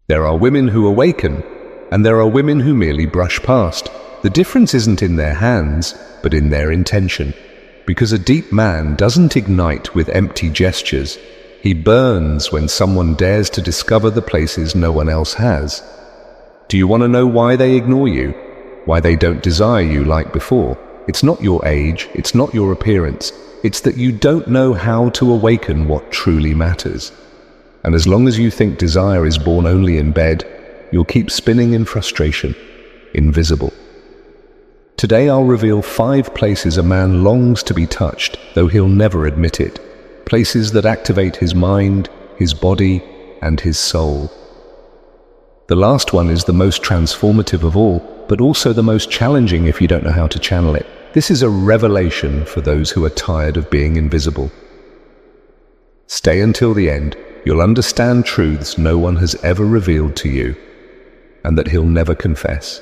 There are women who awaken, and there are women who merely brush past. The difference isn't in their hands, but in their intention. Because a deep man doesn't ignite with empty gestures. He burns when someone dares to discover the places no one else has. Do you want to know why they ignore you? Why they don't desire you like before? It's not your age, it's not your appearance. It's that you don't know how to awaken what truly matters. And as long as you think desire is born only in bed, you'll keep spinning in frustration, invisible. Today I'll reveal 5 places a man longs to be touched, though he'll never admit it. Places that activate his mind, his body, and his soul. The last one is the most transformative of all, but also the most challenging if you don't know how to channel it. This is a revelation for those who are tired of being invisible. Stay until the end. You'll understand truths no one has ever revealed to you, and that he'll never confess.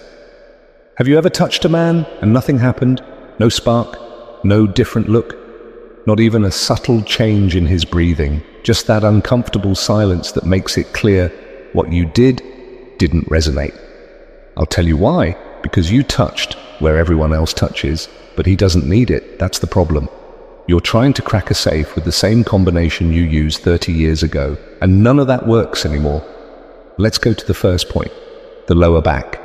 Have you ever touched a man and nothing happened? No spark, no different look, not even a subtle change in his breathing, just that uncomfortable silence that makes it clear what you didn't resonate. I'll tell you why. Because you touched where everyone else touches, but he doesn't need it. That's the problem. You're trying to crack a safe with the same combination you used 30 years ago, and none of that works anymore. Let's go to the first point, the lower back.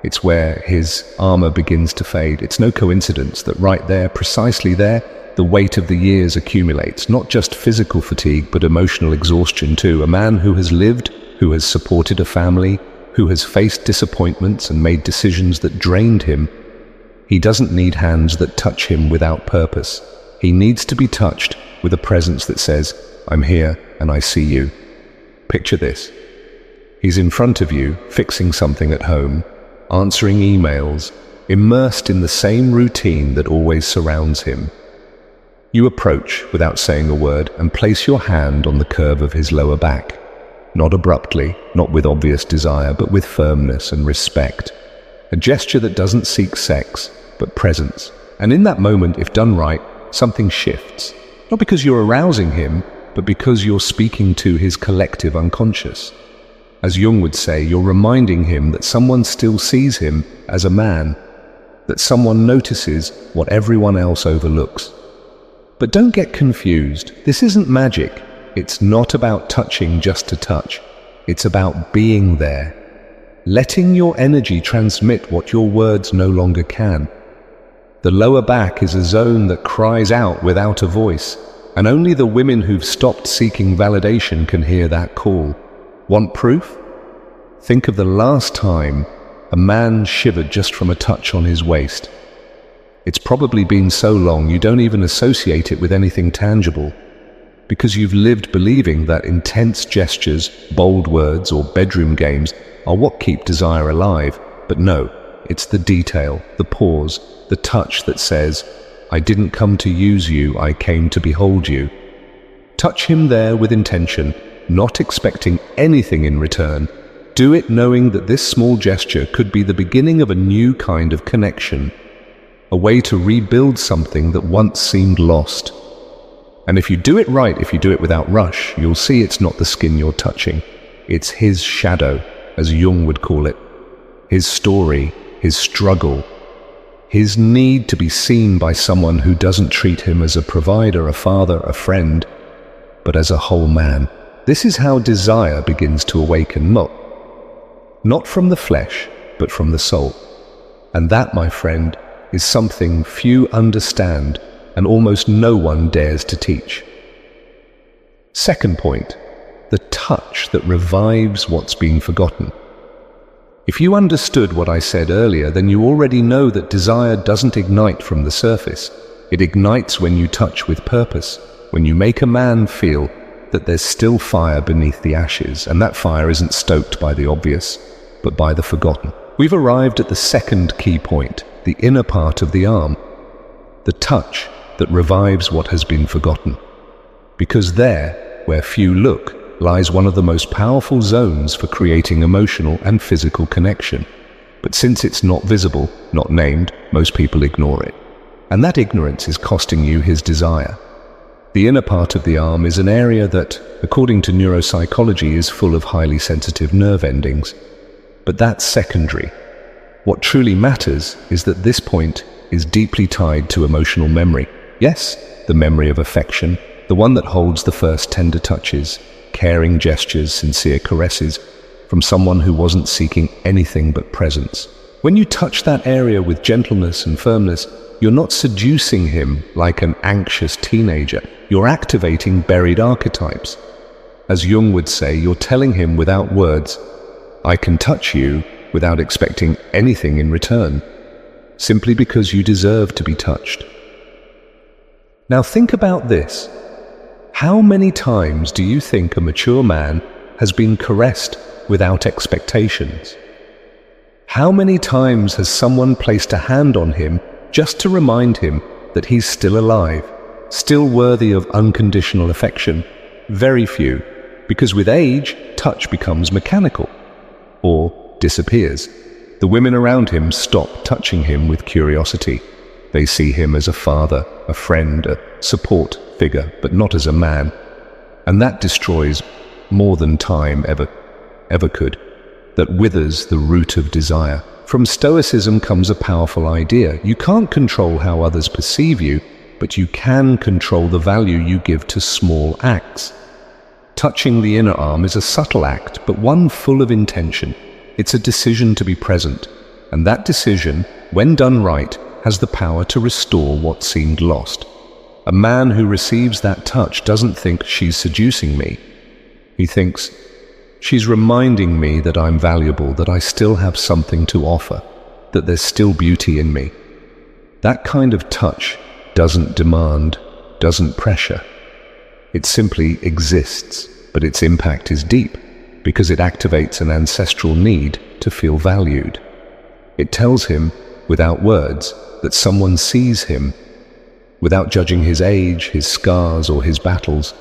It's where his armor begins to fade. It's no coincidence that right there, precisely there, the weight of the years accumulates. Not just physical fatigue, but emotional exhaustion too. A man who has lived, who has supported a family, who has faced disappointments and made decisions that drained him. He doesn't need hands that touch him without purpose. He needs to be touched with a presence that says, "I'm here and I see you." Picture this. He's in front of you, fixing something at home, answering emails, immersed in the same routine that always surrounds him. You approach without saying a word and place your hand on the curve of his lower back. Not abruptly, not with obvious desire, but with firmness and respect. A gesture that doesn't seek sex, but presence. And in that moment, if done right, something shifts. Not because you're arousing him, but because you're speaking to his collective unconscious. As Jung would say, you're reminding him that someone still sees him as a man, that someone notices what everyone else overlooks. But don't get confused. This isn't magic. It's not about touching just to touch. It's about being there. Letting your energy transmit what your words no longer can. The lower back is a zone that cries out without a voice, and only the women who've stopped seeking validation can hear that call. Want proof? Think of the last time a man shivered just from a touch on his waist. It's probably been so long you don't even associate it with anything tangible, because you've lived believing that intense gestures, bold words, or bedroom games are what keep desire alive. But no, it's the detail, the pause, the touch that says, "I didn't come to use you, I came to behold you." Touch him there with intention, not expecting anything in return. Do it knowing that this small gesture could be the beginning of a new kind of connection, a way to rebuild something that once seemed lost. And if you do it right, if you do it without rush, you'll see it's not the skin you're touching. It's his shadow, as Jung would call it. His story, his struggle, his need to be seen by someone who doesn't treat him as a provider, a father, a friend, but as a whole man. This is how desire begins to awaken, not from the flesh, but from the soul. And that, my friend, is something few understand and almost no one dares to teach. Second point, the touch that revives what's been forgotten. If you understood what I said earlier, then you already know that desire doesn't ignite from the surface. It ignites when you touch with purpose, when you make a man feel that there's still fire beneath the ashes, and that fire isn't stoked by the obvious, but by the forgotten. We've arrived at the second key point, the inner part of the arm, the touch that revives what has been forgotten. Because there, where few look, lies one of the most powerful zones for creating emotional and physical connection. But since it's not visible, not named, most people ignore it. And that ignorance is costing you his desire. The inner part of the arm is an area that, according to neuropsychology, is full of highly sensitive nerve endings. But that's secondary. What truly matters is that this point is deeply tied to emotional memory. Yes, the memory of affection, the one that holds the first tender touches, caring gestures, sincere caresses, from someone who wasn't seeking anything but presence. When you touch that area with gentleness and firmness, you're not seducing him like an anxious teenager. You're activating buried archetypes. As Jung would say, you're telling him without words, I can touch you without expecting anything in return, simply because you deserve to be touched. Now think about this. How many times do you think a mature man has been caressed without expectations? How many times has someone placed a hand on him just to remind him that he's still alive, still worthy of unconditional affection? Very few, because with age, touch becomes mechanical or disappears. The women around him stop touching him with curiosity. They see him as a father, a friend, a support figure, but not as a man. And that destroys more than time ever could. That withers the root of desire. From Stoicism comes a powerful idea. You can't control how others perceive you, but you can control the value you give to small acts. Touching the inner arm is a subtle act, but one full of intention. It's a decision to be present, and that decision, when done right, has the power to restore what seemed lost. A man who receives that touch doesn't think she's seducing me. He thinks, she's reminding me that I'm valuable, that I still have something to offer, that there's still beauty in me. That kind of touch doesn't demand, doesn't pressure. It simply exists, but its impact is deep, because it activates an ancestral need to feel valued. It tells him, without words, that someone sees him, without judging his age, his scars, or his battles.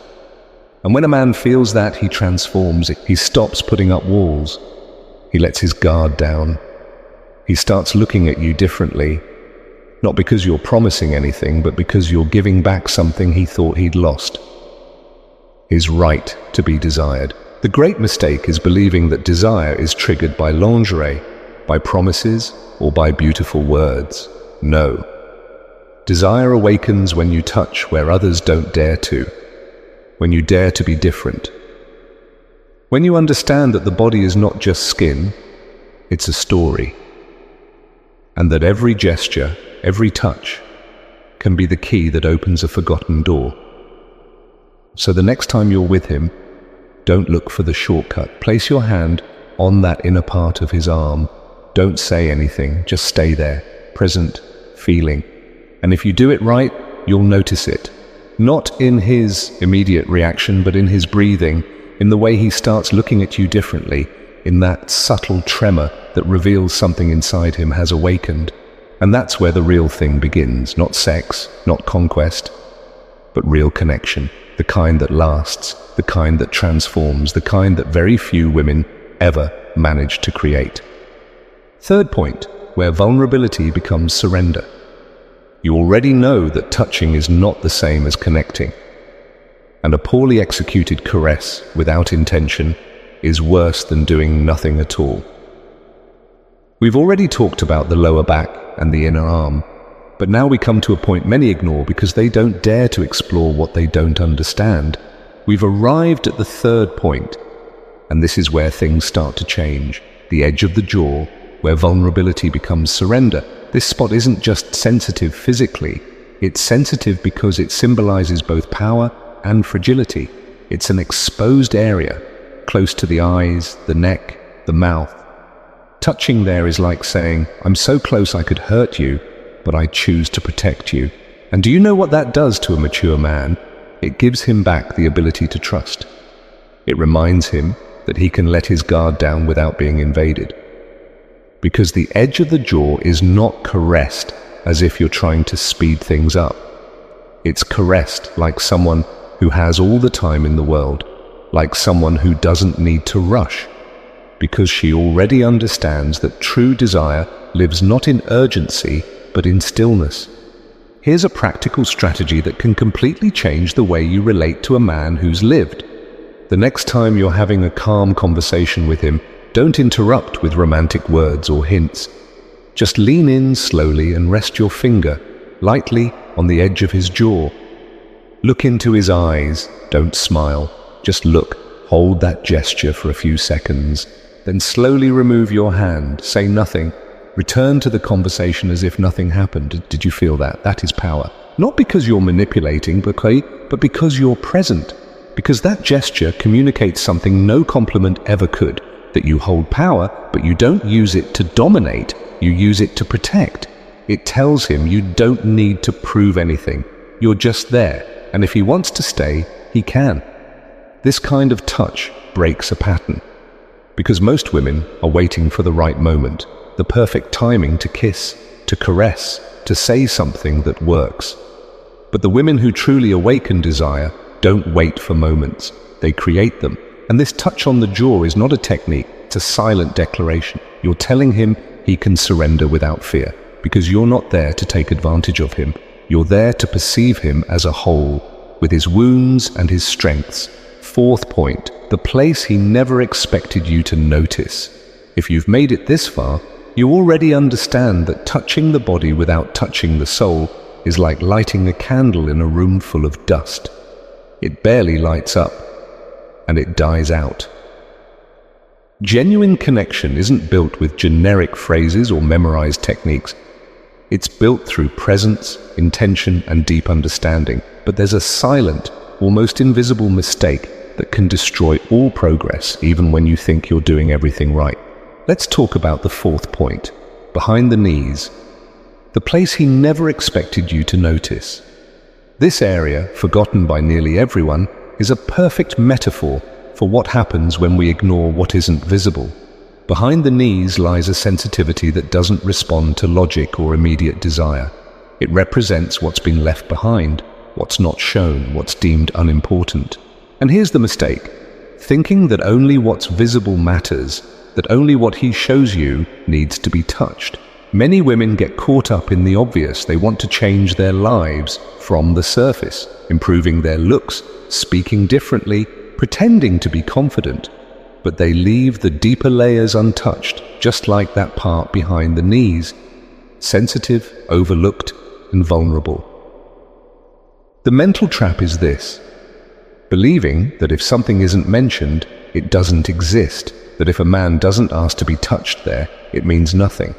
And when a man feels that, he transforms. He stops putting up walls. He lets his guard down. He starts looking at you differently, not because you're promising anything, but because you're giving back something he thought he'd lost. His right to be desired. The great mistake is believing that desire is triggered by lingerie, by promises, or by beautiful words. No. Desire awakens when you touch where others don't dare to, when you dare to be different. When you understand that the body is not just skin, it's a story, and that every gesture, every touch, can be the key that opens a forgotten door. So the next time you're with him, don't look for the shortcut. Place your hand on that inner part of his arm. Don't say anything, just stay there, present, feeling. And if you do it right, you'll notice it. Not in his immediate reaction, but in his breathing, in the way he starts looking at you differently, in that subtle tremor that reveals something inside him has awakened. And that's where the real thing begins. Not sex, not conquest, but real connection. The kind that lasts, the kind that transforms, the kind that very few women ever manage to create. Third point, where vulnerability becomes surrender. You already know that touching is not the same as connecting, and a poorly executed caress without intention is worse than doing nothing at all. We've already talked about the lower back and the inner arm, but now we come to a point many ignore because they don't dare to explore what they don't understand. We've arrived at the third point, and this is where things start to change. The edge of the jaw, where vulnerability becomes surrender. This spot isn't just sensitive physically, it's sensitive because it symbolizes both power and fragility. It's an exposed area, close to the eyes, the neck, the mouth. Touching there is like saying, I'm so close I could hurt you, but I choose to protect you. And do you know what that does to a mature man? It gives him back the ability to trust. It reminds him that he can let his guard down without being invaded. Because the edge of the jaw is not caressed as if you're trying to speed things up. It's caressed like someone who has all the time in the world, like someone who doesn't need to rush, because she already understands that true desire lives not in urgency, but in stillness. Here's a practical strategy that can completely change the way you relate to a man who's lived. The next time you're having a calm conversation with him, don't interrupt with romantic words or hints. Just lean in slowly and rest your finger lightly on the edge of his jaw. Look into his eyes, don't smile, just look. Hold that gesture for a few seconds, then slowly remove your hand, say nothing. Return to the conversation as if nothing happened. Did you feel that? That is power. Not because you're manipulating, but because you're present. Because that gesture communicates something no compliment ever could, that you hold power, but you don't use it to dominate, you use it to protect. It tells him you don't need to prove anything. You're just there, and if he wants to stay, he can. This kind of touch breaks a pattern, because most women are waiting for the right moment, the perfect timing to kiss, to caress, to say something that works. But the women who truly awaken desire don't wait for moments, they create them. And this touch on the jaw is not a technique, it's a silent declaration. You're telling him he can surrender without fear, because you're not there to take advantage of him. You're there to perceive him as a whole, with his wounds and his strengths. Fourth point, the place he never expected you to notice. If you've made it this far, you already understand that touching the body without touching the soul is like lighting a candle in a room full of dust. It barely lights up, and it dies out. Genuine connection isn't built with generic phrases or memorized techniques. It's built through presence, intention, and deep understanding. But there's a silent, almost invisible mistake that can destroy all progress, even when you think you're doing everything right. Let's talk about the fourth point, behind the knees, the place he never expected you to notice. This area, forgotten by nearly everyone, is a perfect metaphor for what happens when we ignore what isn't visible. Behind the knees lies a sensitivity that doesn't respond to logic or immediate desire. It represents what's been left behind, what's not shown, what's deemed unimportant. And here's the mistake: thinking that only what's visible matters, that only what he shows you needs to be touched. Many women get caught up in the obvious. They want to change their lives from the surface, improving their looks, speaking differently, pretending to be confident. But they leave the deeper layers untouched, just like that part behind the knees, sensitive, overlooked, and vulnerable. The mental trap is this: believing that if something isn't mentioned, it doesn't exist, that if a man doesn't ask to be touched there, it means nothing,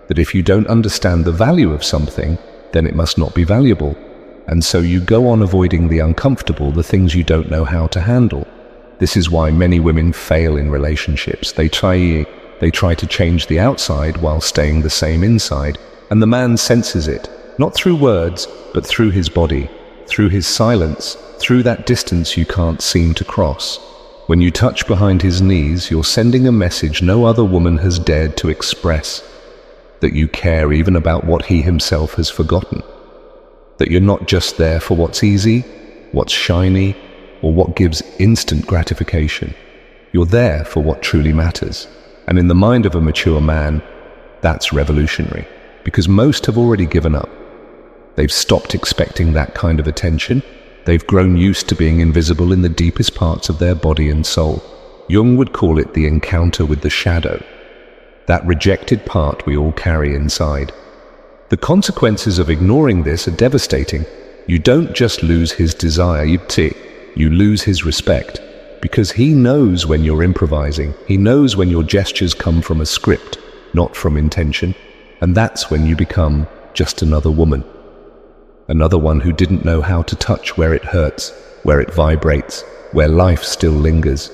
that if you don't understand the value of something, then it must not be valuable, and so you go on avoiding the uncomfortable, the things you don't know how to handle. This is why many women fail in relationships. They try to change the outside while staying the same inside, and the man senses it, not through words, but through his body, through his silence, through that distance you can't seem to cross. When you touch behind his knees, you're sending a message no other woman has dared to express, that you care even about what he himself has forgotten, that you're not just there for what's easy, what's shiny, or what gives instant gratification. You're there for what truly matters. And in the mind of a mature man, that's revolutionary, because most have already given up. They've stopped expecting that kind of attention. They've grown used to being invisible in the deepest parts of their body and soul. Jung would call it the encounter with the shadow, that rejected part we all carry inside. The consequences of ignoring this are devastating. You don't just lose his desire, you lose his respect, because he knows when you're improvising. He knows when your gestures come from a script, not from intention. And that's when you become just another woman. Another one who didn't know how to touch where it hurts, where it vibrates, where life still lingers.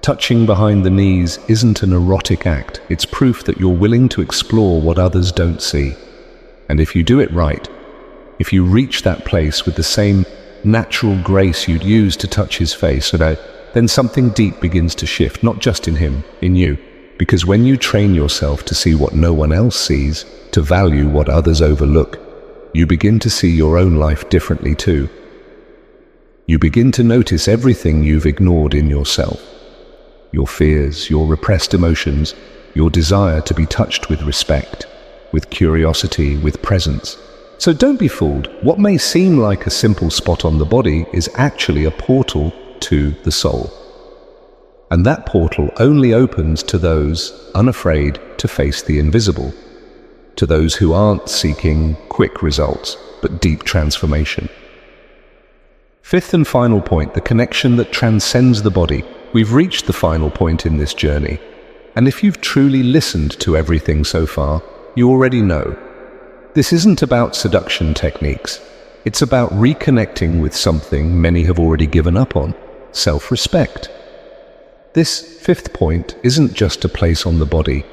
Touching behind the knees isn't an erotic act. It's proof that you're willing to explore what others don't see. And if you do it right, if you reach that place with the same natural grace you'd use to touch his face, then something deep begins to shift, not just in him, in you. Because when you train yourself to see what no one else sees, to value what others overlook, you begin to see your own life differently too. You begin to notice everything you've ignored in yourself. Your fears, your repressed emotions, your desire to be touched with respect, with curiosity, with presence. So don't be fooled. What may seem like a simple spot on the body is actually a portal to the soul. And that portal only opens to those unafraid to face the invisible, to those who aren't seeking quick results, but deep transformation. Fifth and final point, the connection that transcends the body. We've reached the final point in this journey. And if you've truly listened to everything so far, you already know. This isn't about seduction techniques. It's about reconnecting with something many have already given up on, self-respect. This fifth point isn't just a place on the body.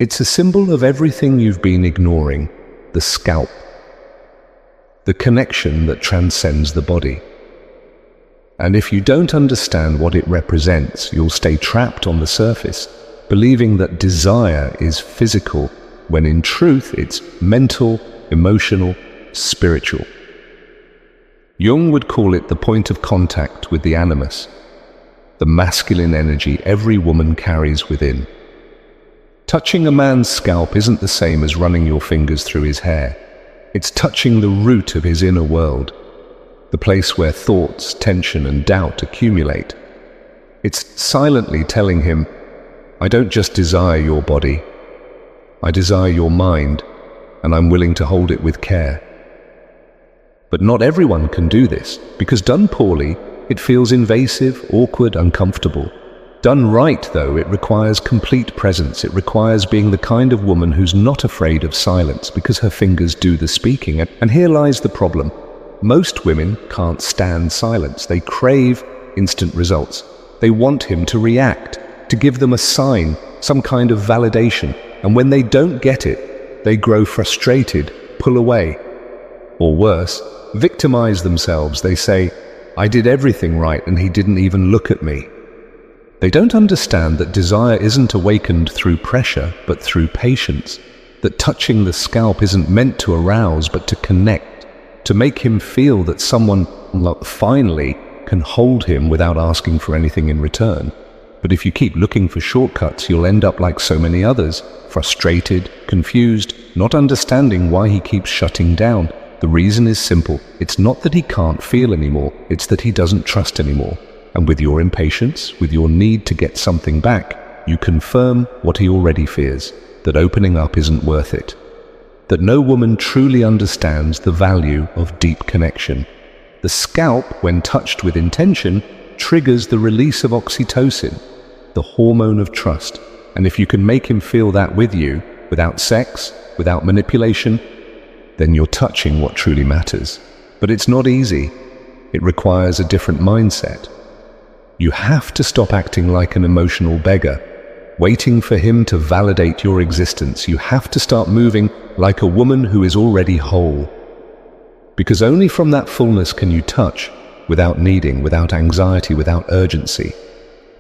It's a symbol of everything you've been ignoring, the scalp, the connection that transcends the body. And if you don't understand what it represents, you'll stay trapped on the surface, believing that desire is physical, when in truth it's mental, emotional, spiritual. Jung would call it the point of contact with the animus, the masculine energy every woman carries within. Touching a man's scalp isn't the same as running your fingers through his hair. It's touching the root of his inner world, the place where thoughts, tension, and doubt accumulate. It's silently telling him, I don't just desire your body, I desire your mind, and I'm willing to hold it with care. But not everyone can do this, because done poorly, it feels invasive, awkward, uncomfortable. Done right, though, it requires complete presence. It requires being the kind of woman who's not afraid of silence, because her fingers do the speaking. And here lies the problem. Most women can't stand silence. They crave instant results. They want him to react, to give them a sign, some kind of validation. And when they don't get it, they grow frustrated, pull away. Or worse, victimize themselves. They say, I did everything right and he didn't even look at me. They don't understand that desire isn't awakened through pressure, but through patience. That touching the scalp isn't meant to arouse, but to connect. To make him feel that someone finally can hold him without asking for anything in return. But if you keep looking for shortcuts, you'll end up like so many others, frustrated, confused, not understanding why he keeps shutting down. The reason is simple. It's not that he can't feel anymore, it's that he doesn't trust anymore. And with your impatience, with your need to get something back, you confirm what he already fears, that opening up isn't worth it. That no woman truly understands the value of deep connection. The scalp, when touched with intention, triggers the release of oxytocin, the hormone of trust. And if you can make him feel that with you, without sex, without manipulation, then you're touching what truly matters. But it's not easy. It requires a different mindset. You have to stop acting like an emotional beggar, waiting for him to validate your existence. You have to start moving like a woman who is already whole. Because only from that fullness can you touch, without needing, without anxiety, without urgency.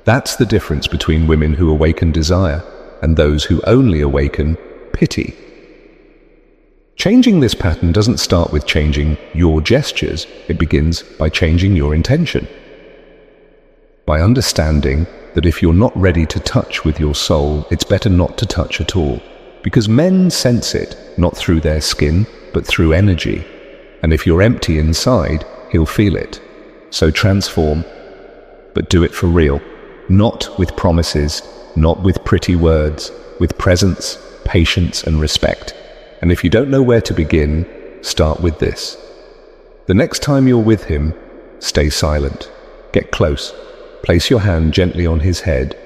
That's the difference between women who awaken desire and those who only awaken pity. Changing this pattern doesn't start with changing your gestures. It begins by changing your intention. By understanding that if you're not ready to touch with your soul, it's better not to touch at all. Because men sense it, not through their skin, but through energy. And if you're empty inside, he'll feel it. So transform, but do it for real. Not with promises, not with pretty words, with presence, patience, and respect. And if you don't know where to begin, start with this. The next time you're with him, stay silent. Get close. Place your hand gently on his head.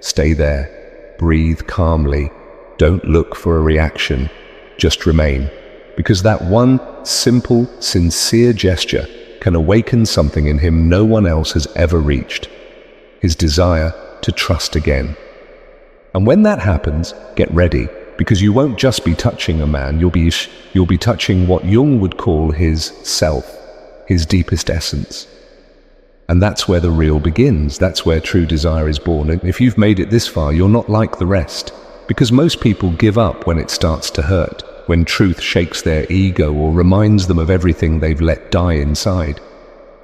Stay there. Breathe calmly. Don't look for a reaction. Just remain. Because that one simple, sincere gesture can awaken something in him no one else has ever reached. His desire to trust again. And when that happens, get ready. Because you won't just be touching a man, you'll be touching what Jung would call his self, his deepest essence. And that's where the real begins. That's where true desire is born. And if you've made it this far, you're not like the rest. Because most people give up when it starts to hurt, when truth shakes their ego or reminds them of everything they've let die inside.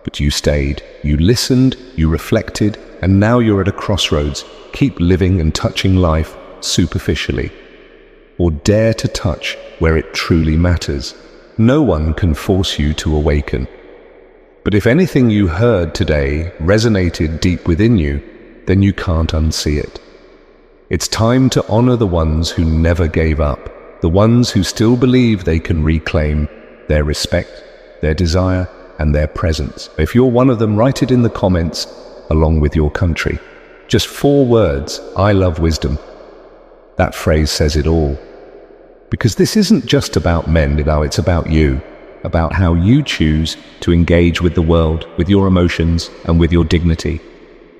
But you stayed, you listened, you reflected, and now you're at a crossroads. Keep living and touching life superficially. Or dare to touch where it truly matters. No one can force you to awaken. But if anything you heard today resonated deep within you, then you can't unsee it. It's time to honor the ones who never gave up, the ones who still believe they can reclaim their respect, their desire, and their presence. If you're one of them, write it in the comments along with your country. Just 4 words, I love wisdom. That phrase says it all. Because this isn't just about men, it's about you, about how you choose to engage with the world, with your emotions, and with your dignity.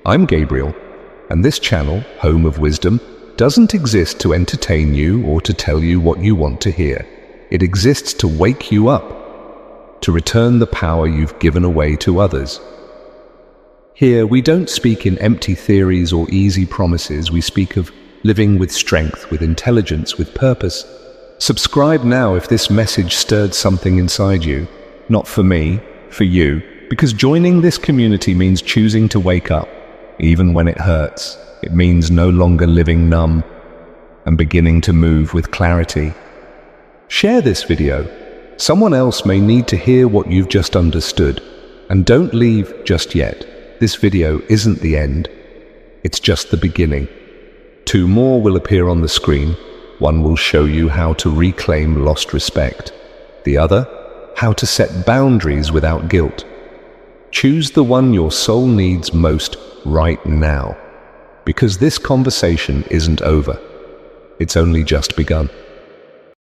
I'm Gabriel, and this channel, Home of Wisdom, doesn't exist to entertain you or to tell you what you want to hear. It exists to wake you up, to return the power you've given away to others. Here, we don't speak in empty theories or easy promises. We speak of living with strength, with intelligence, with purpose. Subscribe now if this message stirred something inside you. Not for me, for you. Because joining this community means choosing to wake up, even when it hurts. It means no longer living numb and beginning to move with clarity. Share this video. Someone else may need to hear what you've just understood. And don't leave just yet. This video isn't the end. It's just the beginning. 2 more will appear on the screen. One will show you how to reclaim lost respect. The other, how to set boundaries without guilt. Choose the one your soul needs most right now. Because this conversation isn't over. It's only just begun.